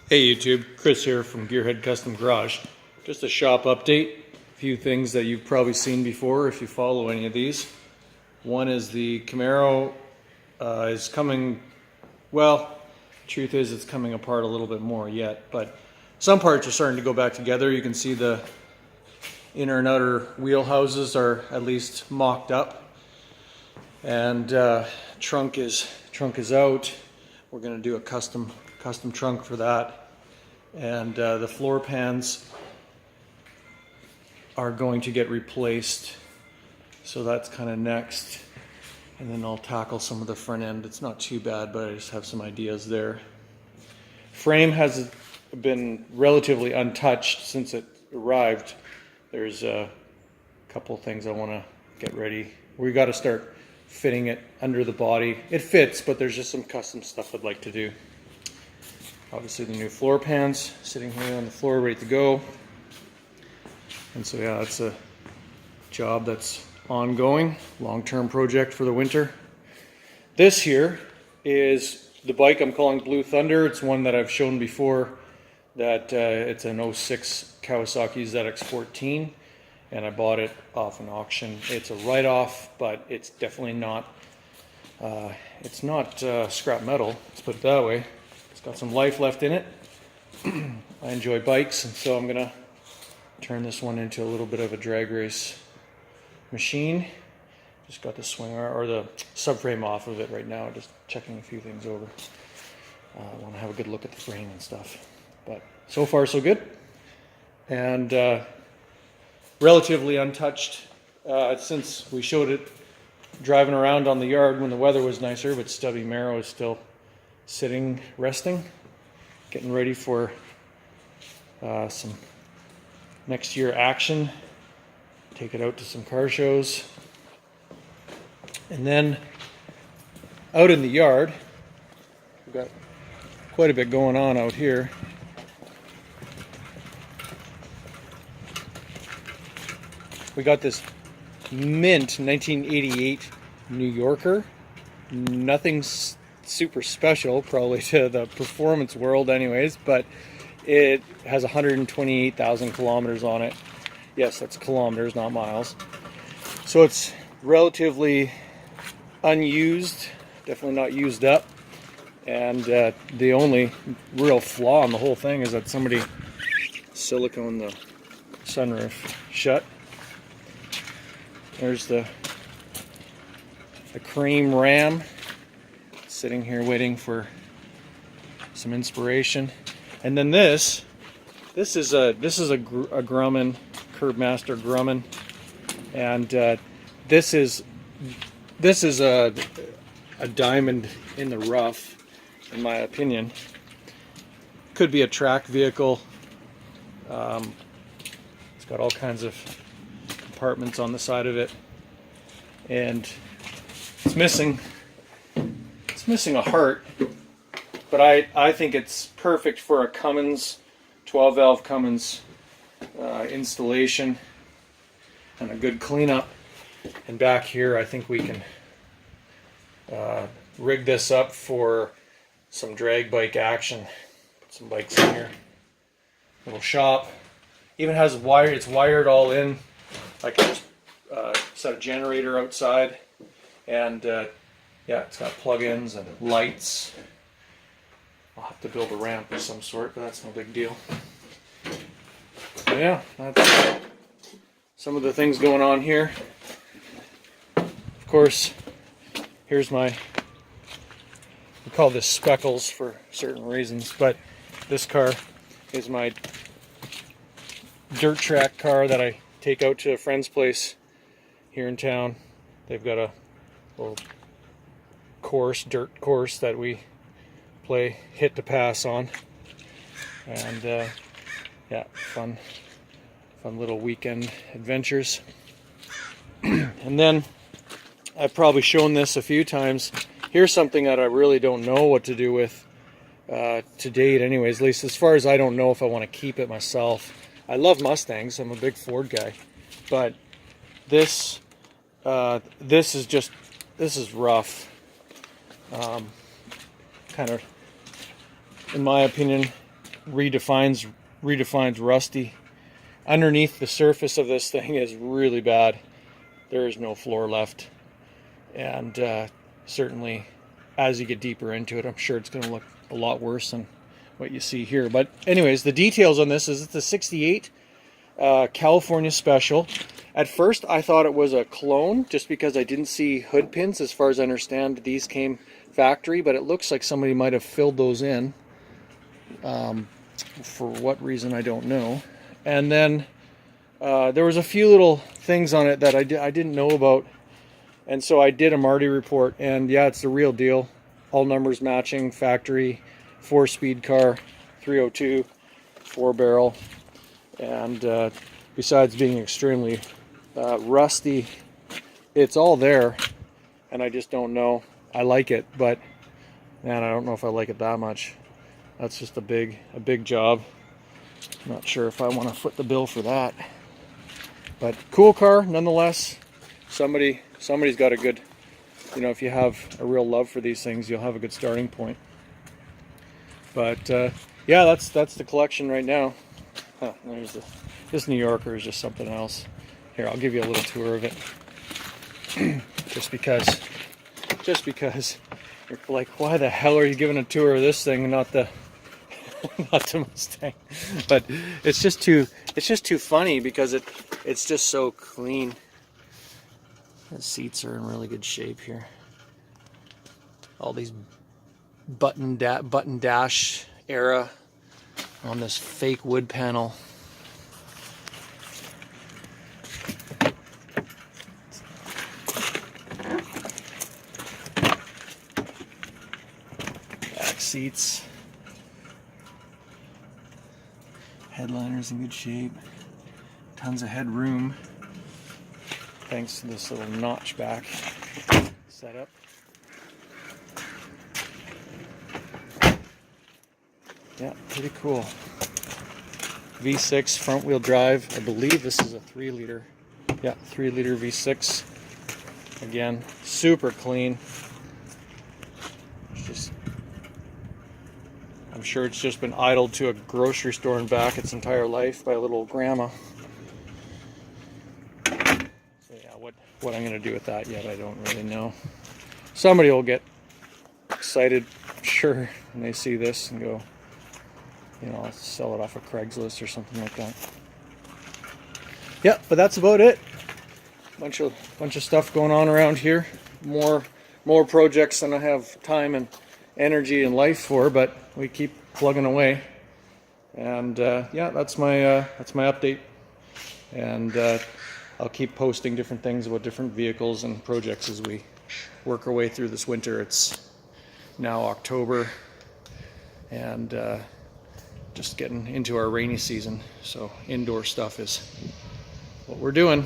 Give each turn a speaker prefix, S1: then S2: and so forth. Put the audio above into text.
S1: Hey YouTube, Chris here from Gearhead Custom Garage. Just a shop update. A few things that you've probably seen before if you follow any of these. One is the Camaro is coming, well, truth is it's coming apart a little bit more yet, but some parts are starting to go back together. You can see the inner and outer wheel houses are at least mocked up, and trunk is out. We're going to do a custom trunk for that, and the floor pans are going to get replaced, so that's kind of next. And then I'll tackle some of the front end. It's not too bad, but I just have some ideas there. Frame has been relatively untouched since it arrived. There's a couple things I want to get ready. We got to start fitting it under the body. It fits, but there's just some custom stuff I'd like to do. Obviously the new floor pans sitting here on the floor ready to go. And so yeah, it's a job that's ongoing, long-term project for the winter. This here is the bike I'm calling Blue Thunder. It's one that I've shown before, that it's an 06 Kawasaki ZX14, and I bought it off an auction. It's a write-off, but it's definitely not scrap metal, let's put it that way. It's got some life left in it. I enjoy bikes, and so I'm gonna turn this one into a little bit of a drag race machine. Just got the swing or the subframe off of it right now, just checking a few things over. I want to have a good look at the frame and stuff, but so far so good. And relatively untouched since we showed it driving around on the yard when the weather was nicer, but stubby marrow is still sitting, resting, getting ready for some next year action. Take it out to some car shows. And then out in the yard, we've got quite a bit going on out here. We got this mint 1988 New Yorker. Nothing super special probably to the performance world anyways, but it has 128,000 kilometers on it. Yes, that's kilometers, not miles. So it's relatively unused, definitely not used up. And the only real flaw in the whole thing is that somebody siliconed the sunroof shut. There's the cream ram sitting here waiting for some inspiration. And then this is a Grumman, Curbmaster Grumman, and this is a diamond in the rough, in my opinion. Could be a track vehicle. It's got all kinds of compartments on the side of it, and it's missing a heart, but I think it's perfect for a Cummins 12-valve Cummins installation and a good cleanup. And back here I think we can rig this up for some drag bike action. Put some bikes in here. Little shop. Even has wire. It's wired all in. I can just set a generator outside, and yeah, it's got plug-ins and lights. I'll have to build a ramp of some sort, but that's no big deal. So yeah, that's some of the things going on here. Of course, here's we call this Speckles for certain reasons, but this car is my dirt track car that I take out to a friend's place here in town. They've got a little dirt course that we play hit to pass on, and yeah, fun little weekend adventures. And then I've probably shown this a few times. Here's something that I really don't know what to do with to date anyways, at least as far as I don't know if I want to keep it myself. I love Mustangs, I'm a big Ford guy, but this is rough. Kind of, in my opinion, redefines rusty. Underneath the surface of this thing is really bad. There is no floor left, and certainly as you get deeper into it, I'm sure it's going to look a lot worse than what you see here. But anyways, the details on this is it's a 68 California Special. At first I thought it was a clone just because I didn't see hood pins. As far as I understand, these came factory, but it looks like somebody might have filled those in. For what reason, I don't know. And then there was a few little things on it that I didn't know about, and so I did a Marty report, and yeah, it's the real deal. All numbers matching, factory, 4-speed car, 302, 4-barrel, and besides being extremely rusty, it's all there, and I just don't know. I like it, but man, I don't know if I like it that much. That's just a big job. I'm not sure if I want to foot the bill for that, but cool car nonetheless. Somebody's got a good, you know, if you have a real love for these things, you'll have a good starting point. But yeah, that's the collection right now. Huh, there's this New Yorker is just something else. Here, I'll give you a little tour of it. just because you're like, why the hell are you giving a tour of this thing and not the Mustang? But it's just too funny because it's just so clean. The seats are in really good shape here. All these button dash era on this fake wood panel. Back seats. Headliner's in good shape. Tons of headroom, thanks to this little notchback setup. Yeah, pretty cool. V6 front wheel drive. I believe this is a 3-liter. Yeah, 3-liter V6. Again, super clean. I'm sure it's just been idled to a grocery store and back its entire life by a little grandma. So yeah, what I'm going to do with that yet, I don't really know. Somebody will get excited, I'm sure, when they see this and go, you know, I'll sell it off of Craigslist or something like that. Yeah, but that's about it. Bunch of stuff going on around here. More projects than I have time and energy and life for, but we keep plugging away. And yeah, that's my update. And I'll keep posting different things about different vehicles and projects as we work our way through this winter. It's now October, and just getting into our rainy season, so indoor stuff is what we're doing.